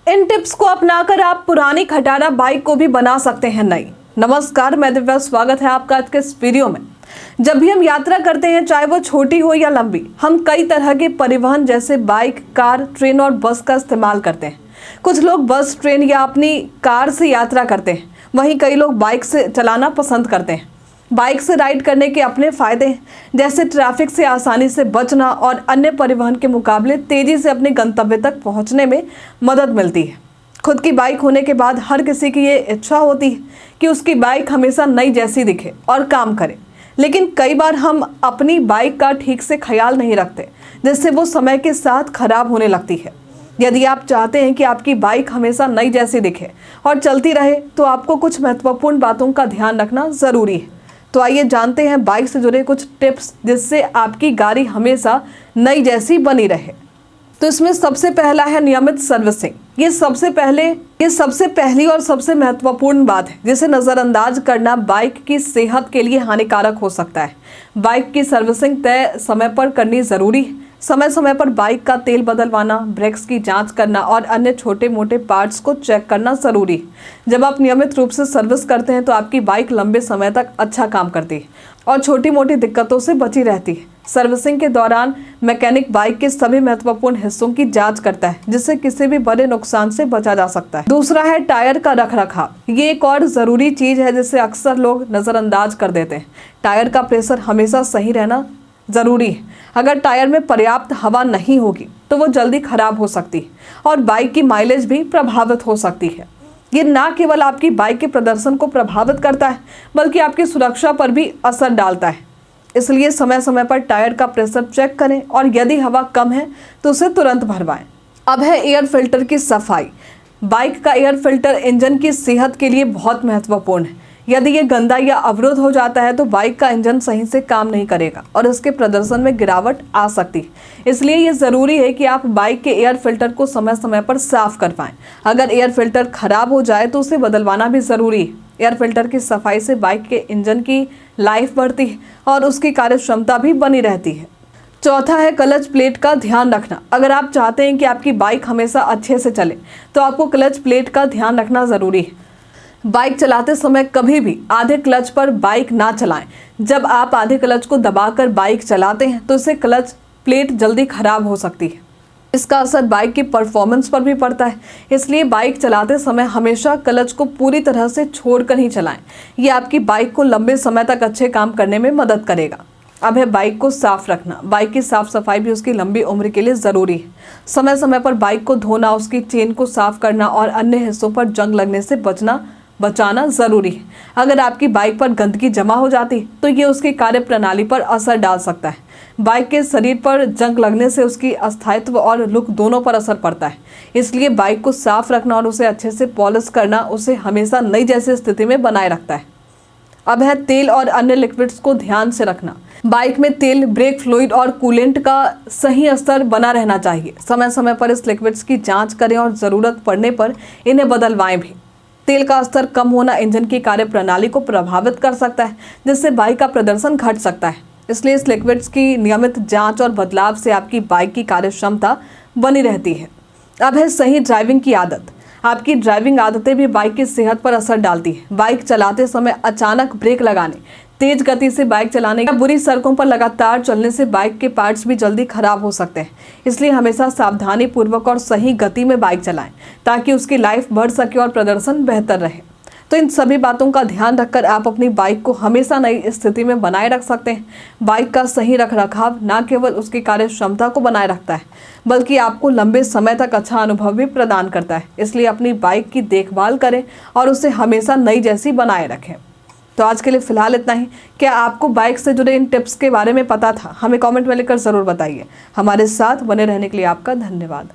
इन tips को अपनाकर आप पुरानी खटारा बाइक को भी बना सकते हैं नई। नमस्कार, मैं दिव्या, स्वागत है आपका आज के इस वीडियो में। जब भी हम यात्रा करते हैं, चाहे वो छोटी हो या लंबी, हम कई तरह के परिवहन जैसे बाइक, कार, ट्रेन और बस का इस्तेमाल करते हैं। कुछ लोग बस, ट्रेन या अपनी कार से यात्रा करते हैं, वहीं कई लोग बाइक से चलाना पसंद करते हैं। बाइक से राइड करने के अपने फायदे हैं, जैसे ट्रैफिक से आसानी से बचना और अन्य परिवहन के मुकाबले तेजी से अपने गंतव्य तक पहुंचने में मदद मिलती है। खुद की बाइक होने के बाद हर किसी की ये इच्छा होती है कि उसकी बाइक हमेशा नई जैसी दिखे और काम करे, लेकिन कई बार हम अपनी बाइक का ठीक से ख्याल नहीं रखते, जिससे वो समय के साथ खराब होने लगती है। यदि आप चाहते हैं कि आपकी बाइक हमेशा नई जैसी दिखे और चलती रहे, तो आपको कुछ महत्वपूर्ण बातों का ध्यान रखना ज़रूरी है। तो आइए जानते हैं बाइक से जुड़े कुछ टिप्स, जिससे आपकी गाड़ी हमेशा नई जैसी बनी रहे। तो इसमें सबसे पहला है नियमित सर्विसिंग। ये सबसे पहली और सबसे महत्वपूर्ण बात है, जिसे नज़रअंदाज करना बाइक की सेहत के लिए हानिकारक हो सकता है। बाइक की सर्विसिंग तय समय पर करनी ज़रूरी है। समय समय पर बाइक का तेल बदलवाना, ब्रेक्स की जांच करना और अन्य छोटे मोटे पार्ट्स को चेक करना ज़रूरी है। जब आप नियमित रूप से सर्विस करते हैं, तो आपकी बाइक लंबे समय तक अच्छा काम करती है और छोटी मोटी दिक्कतों से बची रहती है। सर्विसिंग के दौरान मैकेनिक बाइक के सभी महत्वपूर्ण हिस्सों की जांच करता है, जिससे किसी भी बड़े नुकसान से बचा जा सकता है। दूसरा है टायर का रखरखाव। ये एक और ज़रूरी चीज़ है, जिसे अक्सर लोग नज़रअंदाज कर देते हैं। टायर का प्रेशर हमेशा सही रहना ज़रूरी है। अगर टायर में पर्याप्त हवा नहीं होगी, तो वो जल्दी खराब हो सकती है और बाइक की माइलेज भी प्रभावित हो सकती है। ये ना केवल आपकी बाइक के प्रदर्शन को प्रभावित करता है, बल्कि आपकी सुरक्षा पर भी असर डालता है। इसलिए समय समय पर टायर का प्रेशर चेक करें और यदि हवा कम है तो उसे तुरंत भरवाएं। अब है एयर फिल्टर की सफाई। बाइक का एयर फिल्टर इंजन की सेहत के लिए बहुत महत्वपूर्ण है। यदि ये गंदा या अवरुद्ध हो जाता है, तो बाइक का इंजन सही से काम नहीं करेगा और इसके प्रदर्शन में गिरावट आ सकती है। इसलिए ये ज़रूरी है कि आप बाइक के एयर फिल्टर को समय समय पर साफ करवाएं। अगर एयर फिल्टर खराब हो जाए, तो उसे बदलवाना भी ज़रूरी है। एयर फिल्टर की सफाई से बाइक के इंजन की लाइफ बढ़ती है और उसकी कार्यक्षमता भी बनी रहती है। चौथा है क्लच प्लेट का ध्यान रखना। अगर आप चाहते हैं कि आपकी बाइक हमेशा अच्छे से चले, तो आपको क्लच प्लेट का ध्यान रखना ज़रूरी है। बाइक चलाते समय कभी भी आधे क्लच पर बाइक ना चलाएं। जब आप आधे क्लच को दबाकर बाइक चलाते हैं, तो इससे क्लच प्लेट जल्दी खराब हो सकती है। इसका असर बाइक की परफॉर्मेंस पर भी पड़ता है। इसलिए बाइक चलाते समय हमेशा क्लच को पूरी तरह से छोड़कर ही चलाएं। ये आपकी बाइक को लंबे समय तक अच्छे काम करने में मदद करेगा। अब है बाइक को साफ रखना। बाइक की साफ सफाई भी उसकी लंबी उम्र के लिए ज़रूरी है। समय समय पर बाइक को धोना, उसकी चेन को साफ करना और अन्य हिस्सों पर जंग लगने से बचाना ज़रूरी है। अगर आपकी बाइक पर गंदगी जमा हो जाती, तो ये उसकी कार्य प्रणाली पर असर डाल सकता है। बाइक के शरीर पर जंग लगने से उसकी स्थायित्व और लुक दोनों पर असर पड़ता है। इसलिए बाइक को साफ रखना और उसे अच्छे से पॉलिश करना उसे हमेशा नई जैसी स्थिति में बनाए रखता है। अब है तेल और अन्य लिक्विड्स को ध्यान से रखना। बाइक में तेल, ब्रेक फ्लूइड और कूलेंट का सही स्तर बना रहना चाहिए। समय समय पर इस लिक्विड्स की जाँच करें और ज़रूरत पड़ने पर इन्हें बदलवाएं भी। तेल का स्तर कम होना इंजन की कार्यप्रणाली को प्रभावित कर सकता है, जिससे बाइक का प्रदर्शन घट सकता है। इसलिए इस लिक्विड्स की नियमित जांच और बदलाव से आपकी बाइक की कार्यक्षमता बनी रहती है। अब है सही ड्राइविंग की आदत। आपकी ड्राइविंग आदतें भी बाइक की सेहत पर असर डालती है। बाइक चलाते समय अचानक ब्रेक लगाने, तेज गति से बाइक चलाने या बुरी सड़कों पर लगातार चलने से बाइक के पार्ट्स भी जल्दी खराब हो सकते हैं। इसलिए हमेशा सावधानी पूर्वक और सही गति में बाइक चलाएं, ताकि उसकी लाइफ बढ़ सके और प्रदर्शन बेहतर रहे। तो इन सभी बातों का ध्यान रखकर आप अपनी बाइक को हमेशा नई स्थिति में बनाए रख सकते हैं। बाइक का सही रखरखाव न केवल उसकी कार्य क्षमता को बनाए रखता है, बल्कि आपको लंबे समय तक अच्छा अनुभव भी प्रदान करता है। इसलिए अपनी बाइक की देखभाल करें और उसे हमेशा नई जैसी बनाए रखें। तो आज के लिए फिलहाल इतना ही। क्या आपको बाइक से जुड़े इन टिप्स के बारे में पता था? हमें कमेंट में लिखकर ज़रूर बताइए। हमारे साथ बने रहने के लिए आपका धन्यवाद।